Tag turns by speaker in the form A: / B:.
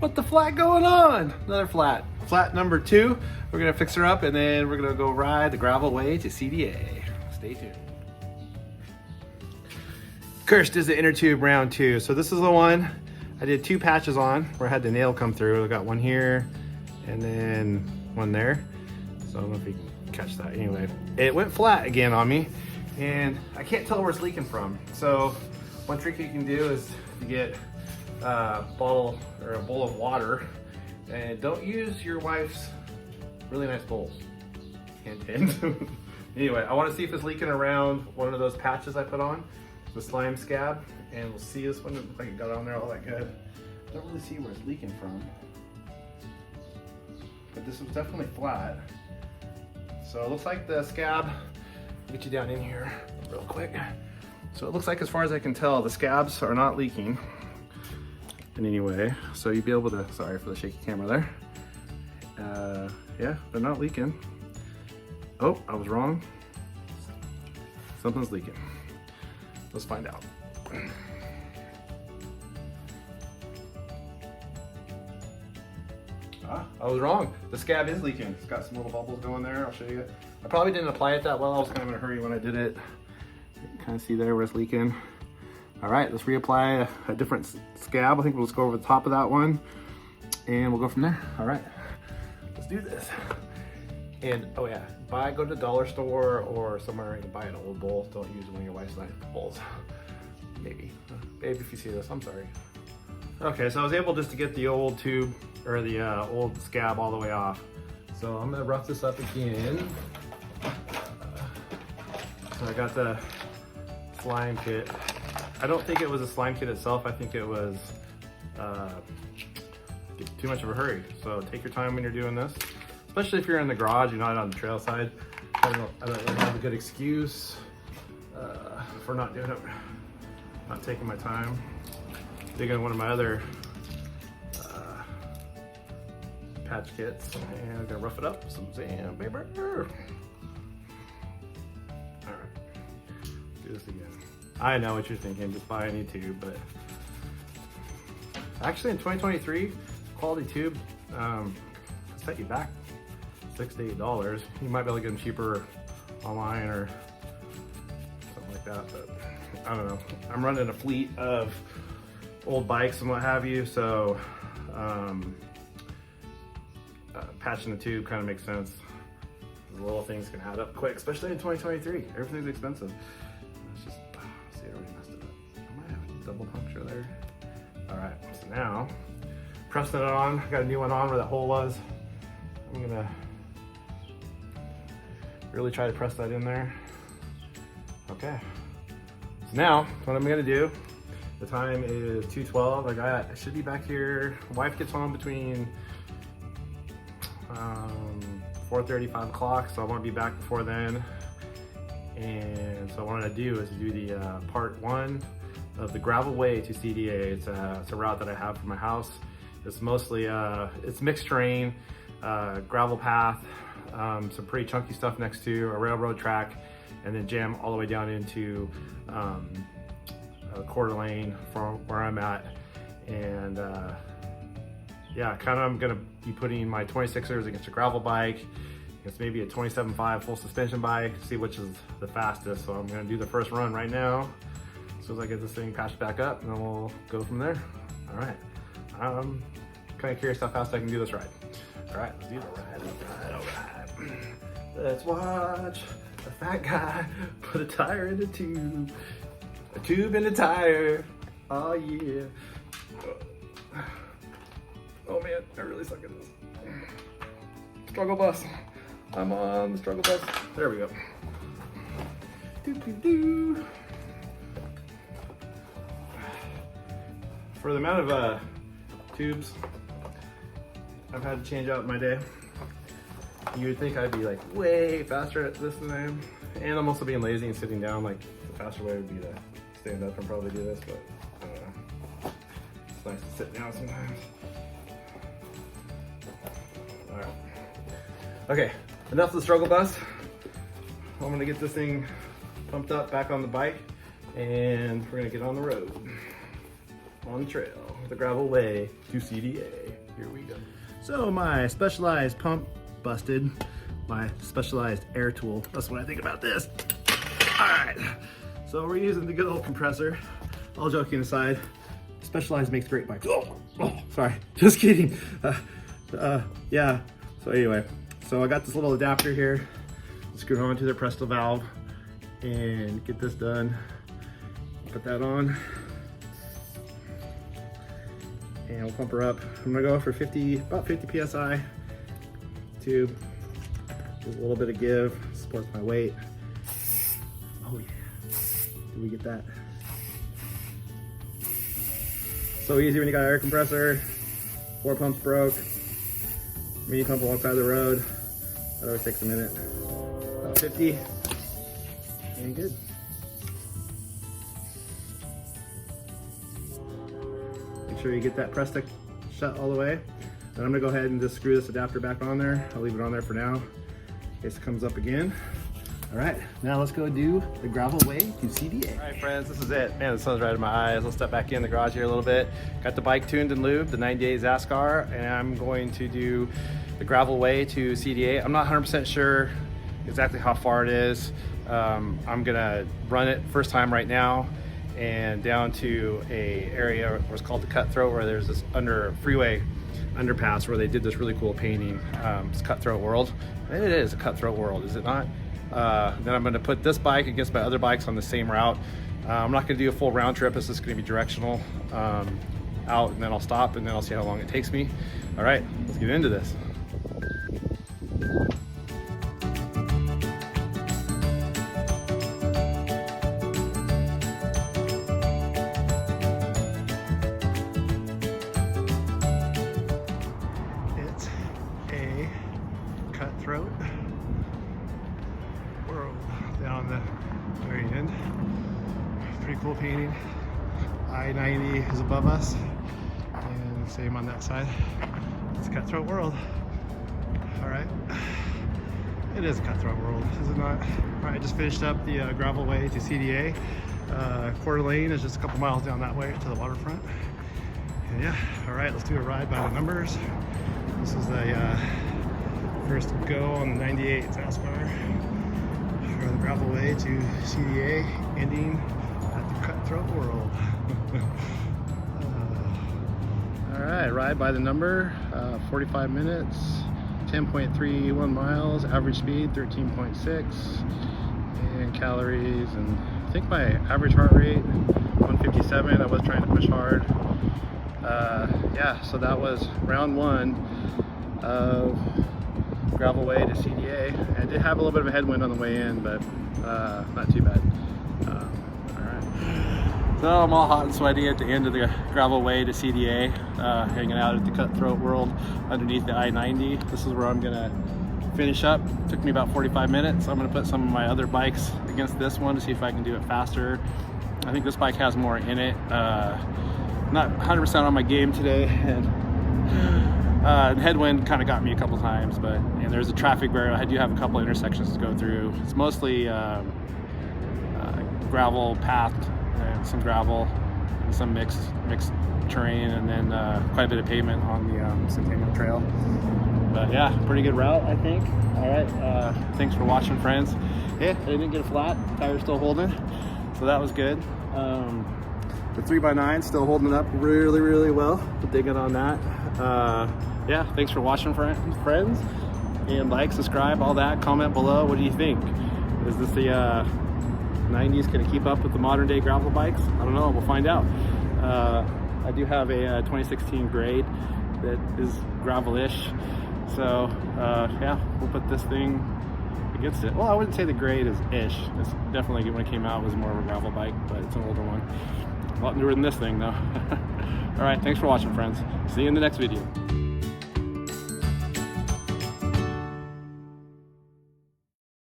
A: What the flat going on? Another flat. Flat number 2. We're gonna fix her up and then we're gonna go ride the gravel way to CDA. Stay tuned. Cursed is the inner tube round 2. So this is the one I did 2 patches on where I had the nail come through. I got one here and then one there. So I don't know if you can catch that. Anyway, it went flat again on me and I can't tell where it's leaking from. So one trick you can do is you get a bottle or a bowl of water, and don't use your wife's really nice bowls. Hint, hint. Anyway, I want to see if it's leaking around one of those patches I put on, the slime scab, and we'll see this one. It looks like it got on there all that good. Don't really see where it's leaking from, but this was definitely flat. So it looks like the scab, I'll get you down in here real quick. So it looks like, as far as I can tell, the scabs are not leaking in any way. So you'd be able to, sorry for the shaky camera there. Yeah, they're not leaking. Oh, I was wrong. Something's leaking. Let's find out. I was wrong. The scab is leaking. It's got some little bubbles going there. I'll show you. I probably didn't apply it that well. I was kind of in a hurry when I did it. You can kind of see there where it's leaking. All right, let's reapply a different scab. I think we'll just go over the top of that one and we'll go from there. All right, let's do this. And oh yeah, go to the dollar store or somewhere and buy an old bowl. Don't use one of your wife's nice bowls. Maybe. Babe, if you see this, I'm sorry. Okay, so I was able just to get the old tube or the old scab all the way off. So I'm gonna rough this up again. So I got the slime kit. I don't think it was a slime kit itself. I think it was too much of a hurry. So take your time when you're doing this, especially if you're in the garage, you're not on the trail side. I don't really have a good excuse for not doing it, not taking my time. Digging one of my other patch kits, and I'm gonna rough it up with some sandpaper. All right, do this again. I know what you're thinking, just buy a new tube, but actually in 2023, quality tube set you back $6 to $8. You might be able to get them cheaper online or something like that, but I don't know. I'm running a fleet of old bikes and what have you, so patching the tube kind of makes sense. The little things can add up quick, especially in 2023. Everything's expensive. It's just, see, I already messed it up. I might have a double puncture there. All right, so now, pressing it on. I got a new one on where that hole was. I'm gonna really try to press that in there. Okay. So now, what I'm gonna do, the time is 2:12. I should be back here. Wife gets home between 4:30, 5 o'clock, so I want to be back before then. And so what I want to do is do the part 1 of the gravel way to CDA. It's a route that I have from my house. It's mostly it's mixed terrain, gravel path, some pretty chunky stuff next to a railroad track, and then jam all the way down into a quarter lane from where I'm at. And yeah, kind of I'm gonna be putting my 26ers against a gravel bike, against maybe a 27.5 full suspension bike, see which is the fastest. So I'm gonna do the first run right now, as soon as I get this thing patched back up, and then we'll go from there. All right, I'm kind of curious how fast I can do this ride. All right, let's do the ride, all right. Let's watch a fat guy put a tire in a tube. A tube in a tire, oh yeah. Oh man, I really suck at this. Struggle bus, I'm on the struggle bus. There we go. Doo. For the amount of tubes I've had to change out in my day, you would think I'd be like way faster at this than I am. And I'm also being lazy and sitting down. Like the faster way would be to stand up and probably do this, but I don't know. It's nice to sit down sometimes. All right. Okay, enough of the struggle bus. I'm gonna get this thing pumped up back on the bike, and we're gonna get on the road, on the trail, the gravel way to CDA. Here we go.
B: So my Specialized pump busted, my Specialized air tool. That's what I think about this. All right, so we're using the good old compressor. All joking aside, Specialized makes great bikes. Oh, sorry, just kidding. Yeah, so anyway, so I got this little adapter here. Screw it onto the Presto valve and get this done. Put that on. And we'll pump her up. I'm gonna go for about 50 PSI. Tube, just a little bit of give, supports my weight. Oh yeah, did we get that? So easy when you got an air compressor, 4 pumps broke, mini pump alongside the road. That always takes a minute. About 50, and good. Make sure you get that press stick shut all the way. Then I'm gonna go ahead and just screw this adapter back on there. I'll leave it on there for now, in case it comes up again. All right, now let's go do the gravel way to CDA.
A: All right, friends, this is it. Man, the sun's right in my eyes. Let's step back in the garage here a little bit. Got the bike tuned and lubed, the 98 Zaskar, and I'm going to do the gravel way to CDA. I'm not 100% sure exactly how far it is. I'm gonna run it first time right now and down to a area what's called the Cutthroat, where there's this freeway underpass where they did this really cool painting. It's Cutthroat World. And it is a Cutthroat World, is it not? Then I'm gonna put this bike against my other bikes on the same route. I'm not gonna do a full round trip. This is gonna be directional out, and then I'll stop, and then I'll see how long it takes me. All right, let's get into this.
B: It's a Cutthroat World down the very end. Pretty cool painting. I-90 is above us, and same on that side. It's Cutthroat World. All right, it is a Cutthroat World, is it not? All right, I just finished up the gravel way to CDA. Quarter lane is just a couple miles down that way to the waterfront. And yeah, all right, let's do a ride by the numbers. This is the first go on the 98 Zaskar for the gravel way to CDA, ending at the Cutthroat World. All right, ride by the number, 45 minutes, 10.31 miles, average speed 13.6, and calories, and I think my average heart rate 157. I was trying to push hard. Yeah, so that was round 1 of gravel way to CDA. I did have a little bit of a headwind on the way in, but not too bad. So I'm all hot and sweaty at the end of the gravel way to CDA, hanging out at the Cutthroat World underneath the I-90. This is where I'm gonna finish up. It took me about 45 minutes. I'm gonna put some of my other bikes against this one to see if I can do it faster. I think this bike has more in it. Not 100% on my game today, and headwind kind of got me a couple times, but and there's a traffic barrier. I do have a couple intersections to go through. It's mostly gravel path, and some gravel, and some mixed terrain, and then quite a bit of pavement on the Centennial Trail. But yeah, pretty good route, I think. All right, thanks for watching, friends. Yeah, they didn't get a flat. Tire's still holding, so that was good. The 3x9 still holding it up really, really well. Digging on that. Yeah, thanks for watching, friends. And like, subscribe, all that. Comment below. What do you think? Is this the 90s gonna keep up with the modern day gravel bikes? I don't know, we'll find out. I do have a 2016 grade that is gravel-ish. So yeah, we'll put this thing against it. Well, I wouldn't say the grade is ish. It's definitely, when it came out, it was more of a gravel bike, but it's an older one. A lot newer than this thing though. All right, thanks for watching, friends. See you in the next video.